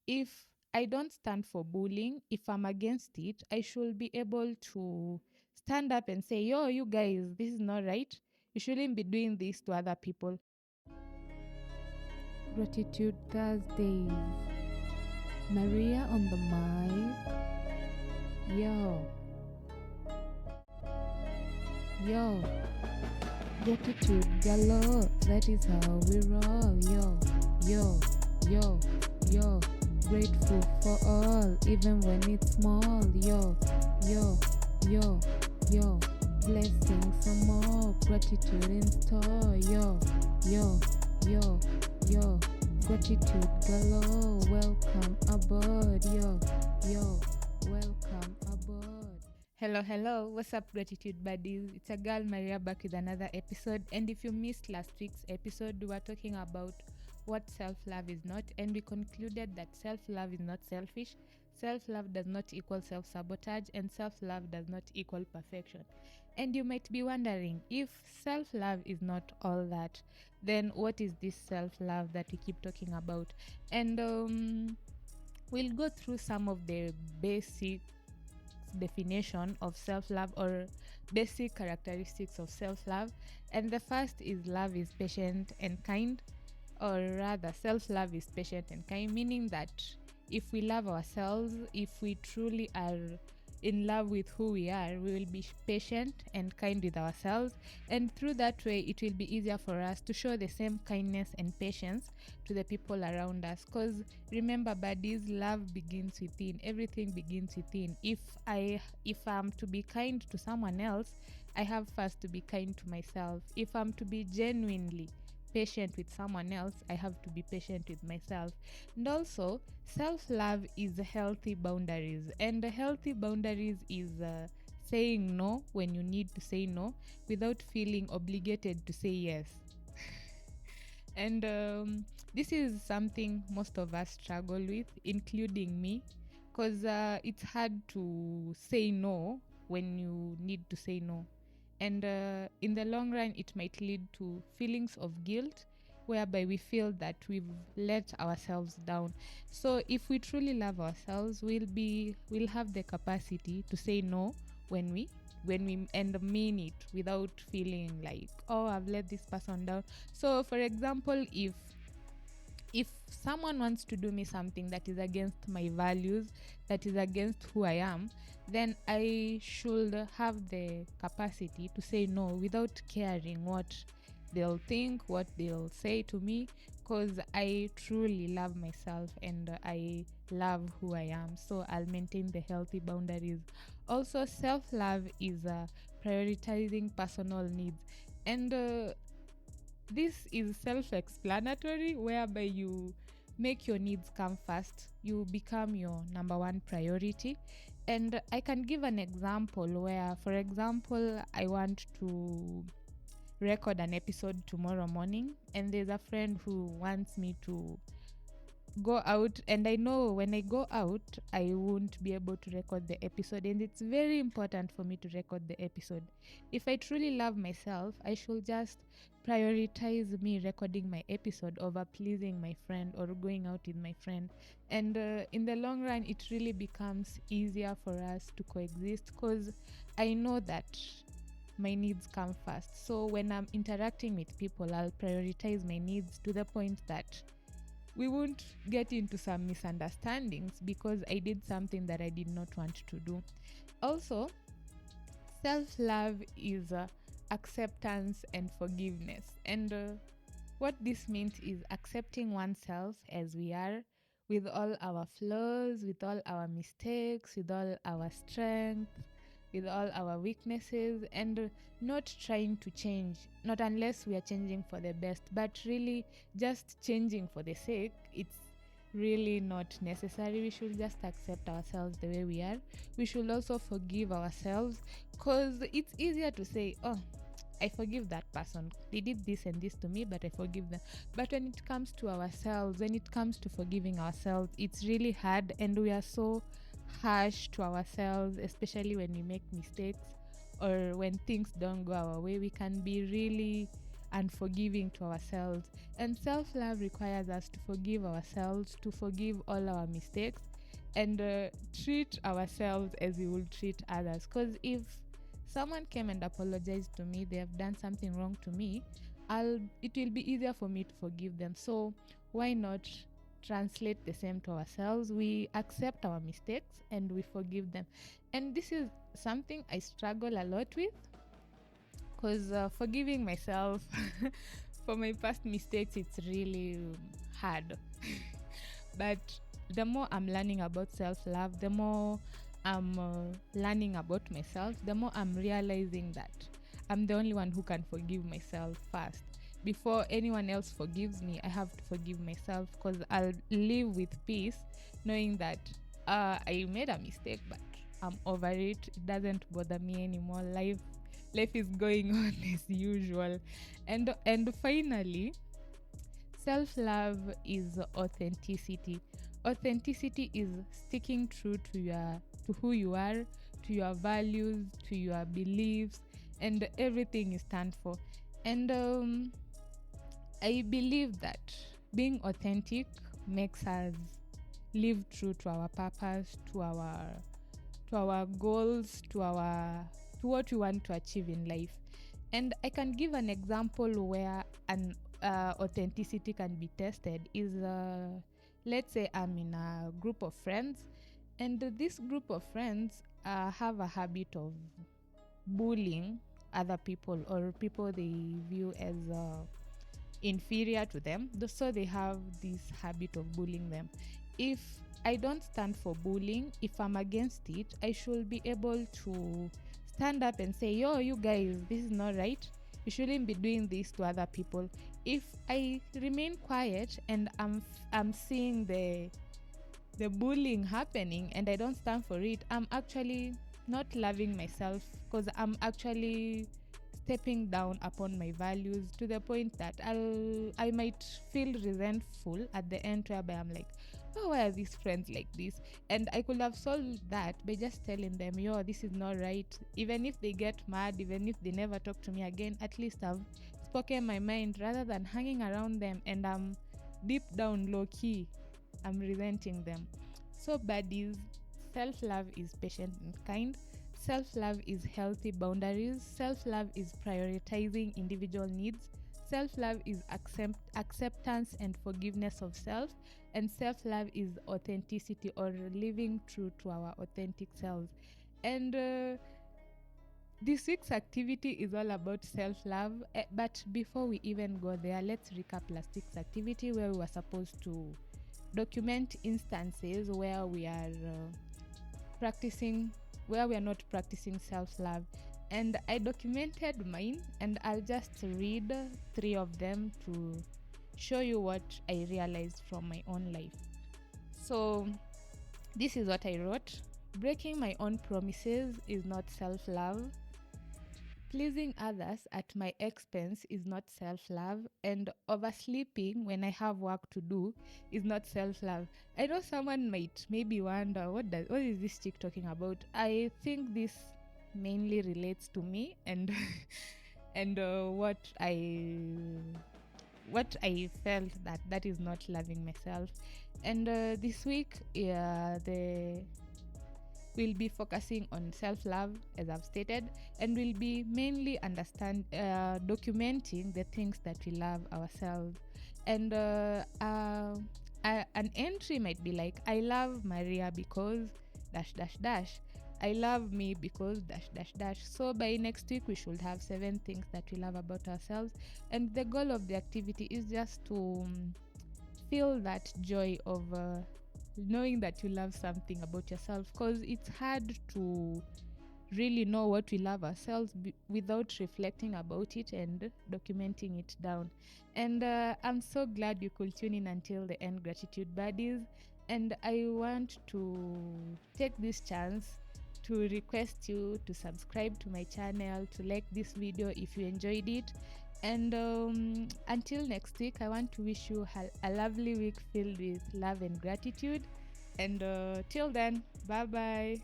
If I don't stand for bullying, if I'm against it, I should be able to stand up and say, yo, you guys, this is not right. You shouldn't be doing this to other people. Gratitude Thursdays. Maria on the mic. Yo, yo. Gratitude galore. That is how we roll. Yo, yo, yo, yo. Grateful for all, even when it's small. Yo, yo, yo, yo. Blessings some more. Gratitude in store. Yo, yo, yo, yo. Gratitude galore. Welcome aboard. Yo, yo. Welcome aboard. Hello, hello. What's up, gratitude buddies? It's a girl Maria back with another episode. And if you missed last week's episode, we were talking about what self-love is not, and we concluded that self-love is not selfish, self-love does not equal self-sabotage, and self-love does not equal perfection. And you might be wondering, if self-love is not all that, then what is this self-love that we keep talking about? And we'll go through some of the basic definition of self-love or basic characteristics of self-love. And the first is love is patient and kind, or rather self-love is patient and kind, meaning that if we love ourselves, if we truly are in love with who we are, we will be patient and kind with ourselves, and through that way it will be easier for us to show the same kindness and patience to the people around us. Because remember buddies, love begins within. Everything begins within. If I'm to be kind to someone else, I have first to be kind to myself. If I'm to be genuinely patient with someone else, I have to be patient with myself. And also, self-love is healthy boundaries, and the healthy boundaries is saying no when you need to say no without feeling obligated to say yes. And this is something most of us struggle with, including me, because it's hard to say no when you need to say no. And in the long run, it might lead to feelings of guilt, whereby we feel that we've let ourselves down. So if we truly love ourselves, we'll have the capacity to say no when we and mean it without feeling like, oh, I've let this person down. So for example, if someone wants to do me something that is against my values, that is against who I am, then I should have the capacity to say no without caring what they'll think, what they'll say to me, because I truly love myself and I love who I am. So I'll maintain the healthy boundaries. Also, self-love is prioritizing personal needs. And this is self-explanatory, whereby you make your needs come first. You become your number one priority. And I can give an example where, for example, I want to record an episode tomorrow morning, and there's a friend who wants me to go out, and I know when I go out I won't be able to record the episode, and it's very important for me to record the episode. If I truly love myself, I should just prioritize me recording my episode over pleasing my friend or going out with my friend. And in the long run, it really becomes easier for us to coexist, because I know that my needs come first. So when I'm interacting with people, I'll prioritize my needs to the point that we won't get into some misunderstandings because I did something that I did not want to do. Also, self-love is acceptance and forgiveness. And what this means is accepting oneself as we are, with all our flaws, with all our mistakes, with all our strengths, with all our weaknesses, and not trying to change, not unless we are changing for the best, but really just changing for the sake, it's really not necessary. We should just accept ourselves the way we are. We should also forgive ourselves, because it's easier to say, oh, I forgive that person, they did this and this to me, but I forgive them. But when it comes to ourselves, when it comes to forgiving ourselves, it's really hard, and we are so harsh to ourselves, especially when we make mistakes or when things don't go our way. We can be really unforgiving to ourselves. And self-love requires us to forgive ourselves, to forgive all our mistakes, and treat ourselves as we will treat others. Because if someone came and apologized to me, they have done something wrong to me, it will be easier for me to forgive them. So why not translate the same to ourselves? We accept our mistakes and we forgive them. And this is something I struggle a lot with, because forgiving myself for my past mistakes, it's really hard. But the more I'm learning about self-love, the more I'm learning about myself, the more I'm realizing that I'm the only one who can forgive myself first. Before anyone else forgives me, I have to forgive myself, because I'll live with peace knowing that I made a mistake, but I'm over it. It doesn't bother me anymore. Life is going on as usual. And finally, self-love is authenticity. Authenticity is sticking true to who you are, to your values, to your beliefs, and everything you stand for. And I believe that being authentic makes us live true to our purpose, to our goals, to what we want to achieve in life. And I can give an example where an authenticity can be tested. Is let's say I'm in a group of friends, and this group of friends have a habit of bullying other people, or people they view as inferior to them. So they have this habit of bullying them. If I don't stand for bullying, if I'm against it, I should be able to stand up and say, yo, you guys, this is not right. You shouldn't be doing this to other people. If I remain quiet and I'm seeing the bullying happening and I don't stand for it, I'm actually not loving myself, because I'm actually stepping down upon my values, to the point that I might feel resentful at the end, whereby I'm like, oh, why are these friends like this? And I could have solved that by just telling them, yo, this is not right. Even if they get mad, even if they never talk to me again, at least I've spoken my mind, rather than hanging around them and I'm deep down low key, I'm resenting them. So buddies, self-love is patient and kind. Self-love is healthy boundaries. Self-love is prioritizing individual needs. Self-love is acceptance and forgiveness of self. And self-love is authenticity, or living true to our authentic selves. And this week's activity is all about self-love. But before we even go there, let's recap last week's activity, where we were supposed to document instances where we are not practicing self-love. And I documented mine, and I'll just read 3 of them to show you what I realized from my own life. So this is what I wrote. Breaking my own promises is not self-love. Pleasing others at my expense is not self-love, and oversleeping when I have work to do is not self-love. I know someone might maybe wonder, what is this chick talking about? I think this mainly relates to me, and and what I felt that is not loving myself. And this week, we'll be focusing on self-love, as I've stated, and we'll be mainly documenting the things that we love ourselves. And an entry might be like, I love Maria because dash dash dash. I love me because dash dash dash. So by next week, we should have 7 things that we love about ourselves. And the goal of the activity is just to feel that joy of knowing that you love something about yourself, because it's hard to really know what we love ourselves without reflecting about it and documenting it down. And I'm so glad you could tune in until the end, gratitude buddies. And I want to take this chance to request you to subscribe to my channel, to like this video if you enjoyed it. And until next week, I want to wish you a lovely week filled with love and gratitude. And till then, bye bye.